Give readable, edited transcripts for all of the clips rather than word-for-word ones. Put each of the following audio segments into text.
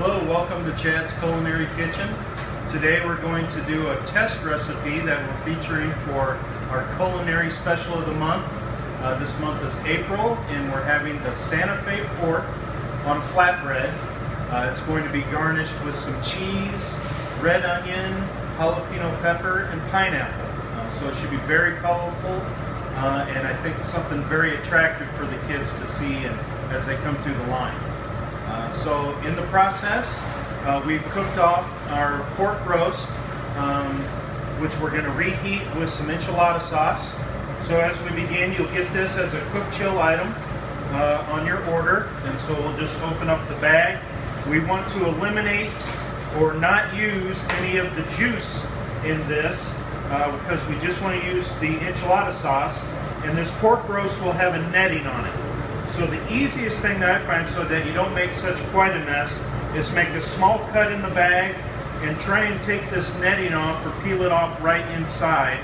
Hello, welcome to Chad's Culinary Kitchen. Today we're going to do a test recipe that we're featuring for our culinary special of the month. This month is April and we're having the Santa Fe pork on flatbread. It's going to be garnished with some cheese, red onion, jalapeno pepper, and pineapple. So it should be very colorful and I think something very attractive for the kids to see as they come through the line. So in the process, we've cooked off our pork roast, which we're going to reheat with some enchilada sauce. So as we begin, you'll get this as a cook chill item on your order, and so we'll just open up the bag. We want to eliminate or not use any of the juice in this because we just want to use the enchilada sauce, and this pork roast will have a netting on it. So the easiest thing that I find so that you don't make such quite a mess is make a small cut in the bag and try and take this netting off or peel it off right inside,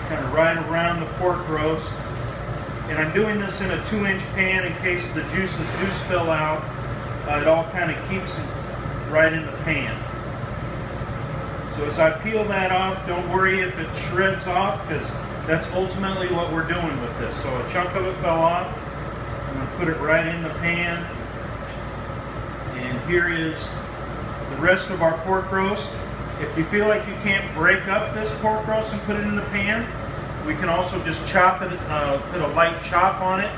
kind of right around the pork roast. And I'm doing this in a 2-inch pan in case the juices do spill out. It all kind of keeps it right in the pan. So as I peel that off, don't worry if it shreds off, because that's ultimately what we're doing with this. So a chunk of it fell off. I'm going to put it right in the pan. And here is the rest of our pork roast. If you feel like you can't break up this pork roast and put it in the pan, we can also just chop it, put a light chop on it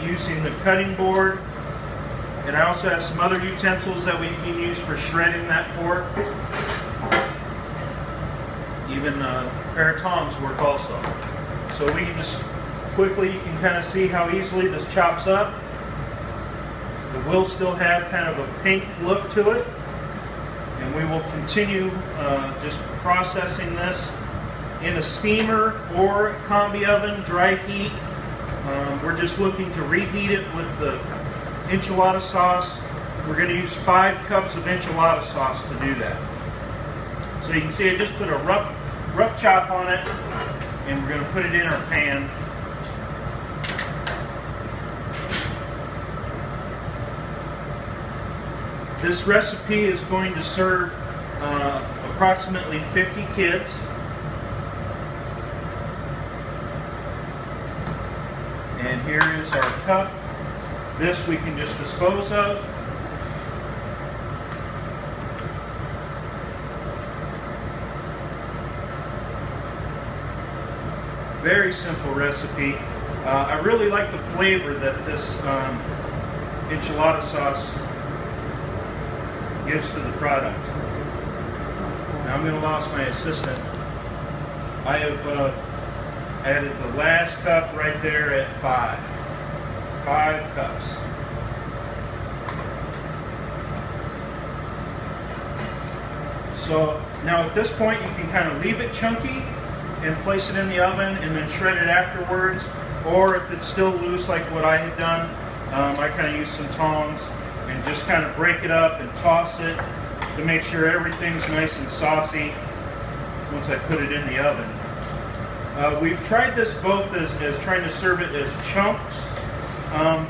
using the cutting board. And I also have some other utensils that we can use for shredding that pork. Even a pair of tongs work also. So we can just quickly, you can kind of see how easily this chops up. It will still have kind of a pink look to it. And we will continue just processing this in a steamer or combi oven, dry heat. We're just looking to reheat it with the enchilada sauce. We're going to use 5 cups of enchilada sauce to do that. So you can see I just put a rough chop on it, and we're going to put it in our pan. This recipe is going to serve approximately 50 kids. And here is our cup. This we can just dispose of. Very simple recipe. I really like the flavor that this enchilada sauce gives to the product. Now I'm going to lose my assistant. I have added the last cup right there at 5. 5 cups. So now at this point you can kind of leave it chunky and place it in the oven and then shred it afterwards, or if it's still loose like what I had done, I kind of use some tongs and just kind of break it up and toss it to make sure everything's nice and saucy once I put it in the oven. We've tried this both as trying to serve it as chunks,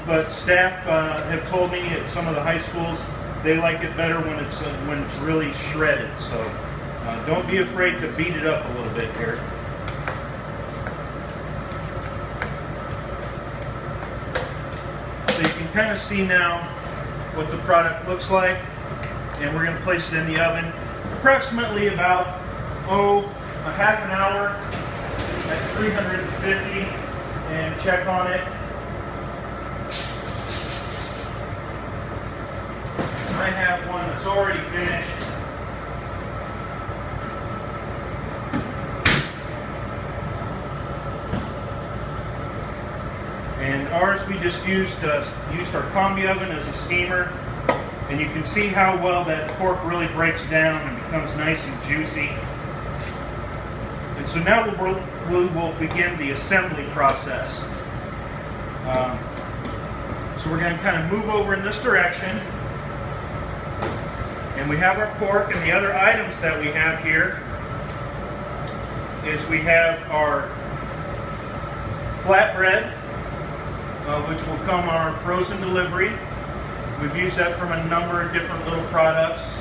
but staff have told me at some of the high schools they like it better when it's really shredded. So don't be afraid to beat it up a little bit here. So you can kind of see now what the product looks like, and we're going to place it in the oven approximately about a half an hour at 350 and check on it. I have one that's already finished. And ours we just used our combi oven as a steamer, and you can see how well that pork really breaks down and becomes nice and juicy. And so now we will begin the assembly process. So we're going to kind of move over in this direction, and we have our pork, and the other items that we have here is we have our flatbread, which will come our frozen delivery. We've used that from a number of different little products.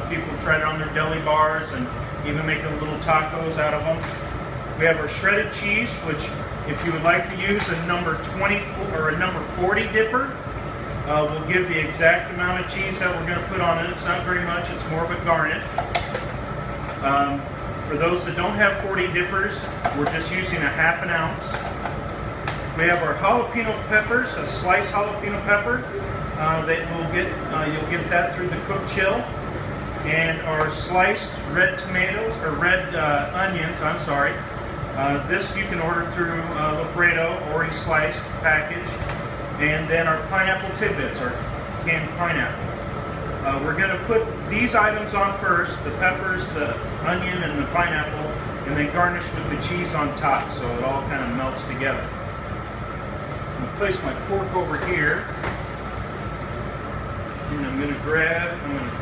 People tried it on their deli bars and even making little tacos out of them. We have our shredded cheese, which if you would like to use a number 24 or a number 40 dipper, we'll give the exact amount of cheese that we're going to put on it. It's not very much, it's more of a garnish. For those that don't have 40 dippers, we're just using a ½ ounce. We have our jalapeno peppers, a sliced jalapeno pepper that you'll get that through the cook chill. And our sliced red tomatoes, or red onions, I'm sorry. This you can order through Lafredo, already sliced package. And then our pineapple tidbits, our canned pineapple. We're going to put these items on first, the peppers, the onion, and the pineapple, and then garnish with the cheese on top so it all kind of melts together. I'm going to place my pork over here, and I'm going to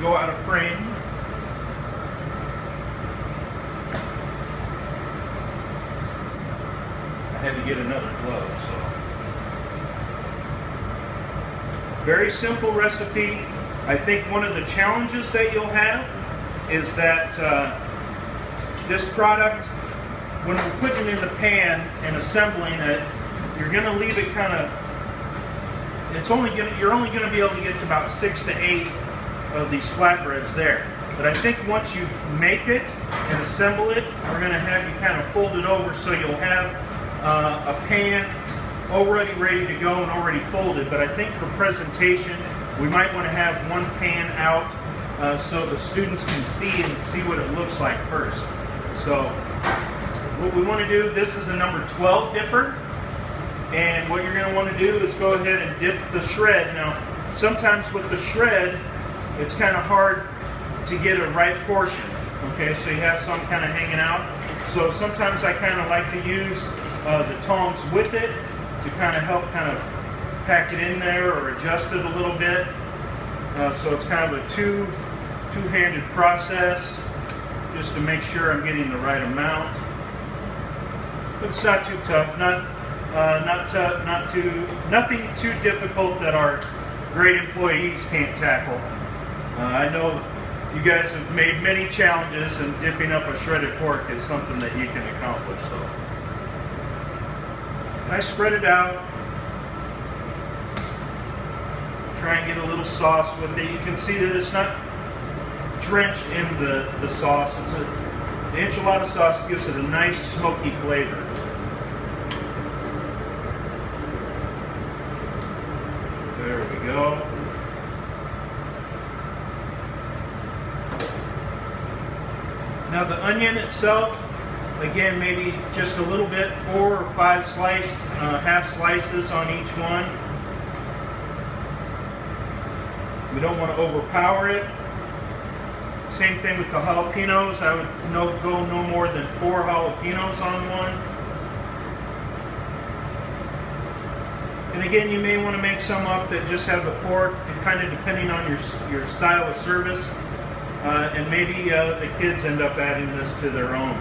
go out of frame. I had to get another glove, so. Very simple recipe. I think one of the challenges that you'll have is that this product, when we're putting it in the pan and assembling it, you're going to leave it kind of, you're only going to be able to get to about 6 to 8 of these flatbreads there. But I think once you make it and assemble it, we're going to have you kind of fold it over so you'll have a pan already ready to go and already folded. But I think for presentation, we might want to have one pan out so the students can see what it looks like first. So what we want to do, this is a number 12 dipper, and what you're going to want to do is go ahead and dip the shred. Now sometimes with the shred it's kind of hard to get a right portion, okay, so you have some kind of hanging out. So sometimes I kind of like to use the tongs with it to kind of help pack it in there or adjust it a little bit. So it's kind of a two-handed process just to make sure I'm getting the right amount. But it's not too tough, nothing too difficult that our great employees can't tackle. I know you guys have made many challenges, and dipping up a shredded pork is something that you can accomplish. So I spread it out. Try and get a little sauce with it. You can see that it's not drenched in the sauce. The enchilada sauce gives it a nice smoky flavor. There we go. Now the onion itself, again, maybe just a little bit, 4 or 5 sliced, half slices on each one. We don't want to overpower it. Same thing with the jalapenos. I would go no more than 4 jalapenos on one. And again, you may want to make some up that just have the pork, kind of depending on your style of service. And maybe the kids end up adding this to their own.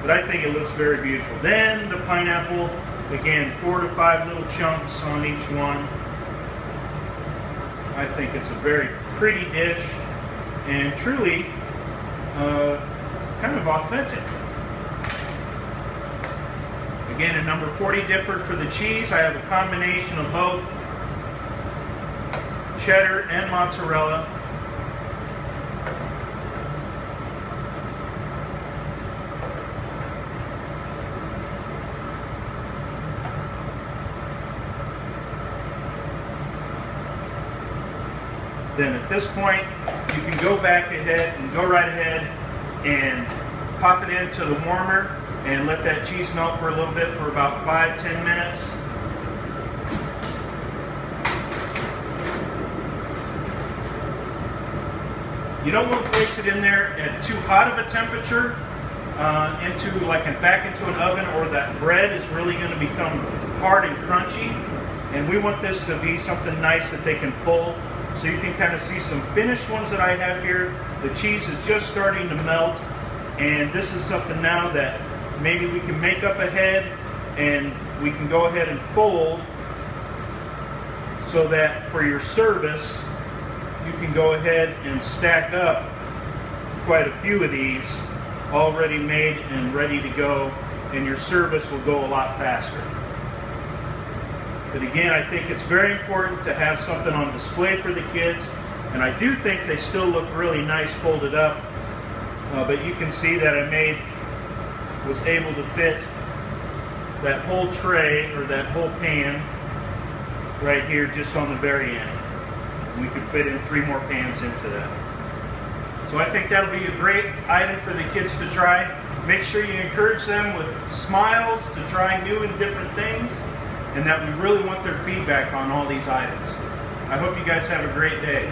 But I think it looks very beautiful. Then the pineapple, again, 4 to 5 little chunks on each one. I think it's a very pretty dish and truly kind of authentic. Again, a number 40 dipper for the cheese. I have a combination of both cheddar and mozzarella. Then at this point, you can go back ahead and go right ahead and pop it into the warmer and let that cheese melt for a little bit for about 5-10 minutes. You don't want to place it in there at too hot of a temperature, back into an oven, or that bread is really going to become hard and crunchy. And we want this to be something nice that they can fold. So you can kind of see some finished ones that I have here. The cheese is just starting to melt, and this is something now that maybe we can make up ahead and we can go ahead and fold so that for your service, you can go ahead and stack up quite a few of these already made and ready to go, and your service will go a lot faster. But again, I think it's very important to have something on display for the kids, and I do think they still look really nice folded up, but you can see that I was able to fit that whole tray or that whole pan right here just on the very end. We could fit in 3 more pans into that. So I think that'll be a great item for the kids to try. Make sure you encourage them with smiles to try new and different things, and that we really want their feedback on all these items. I hope you guys have a great day.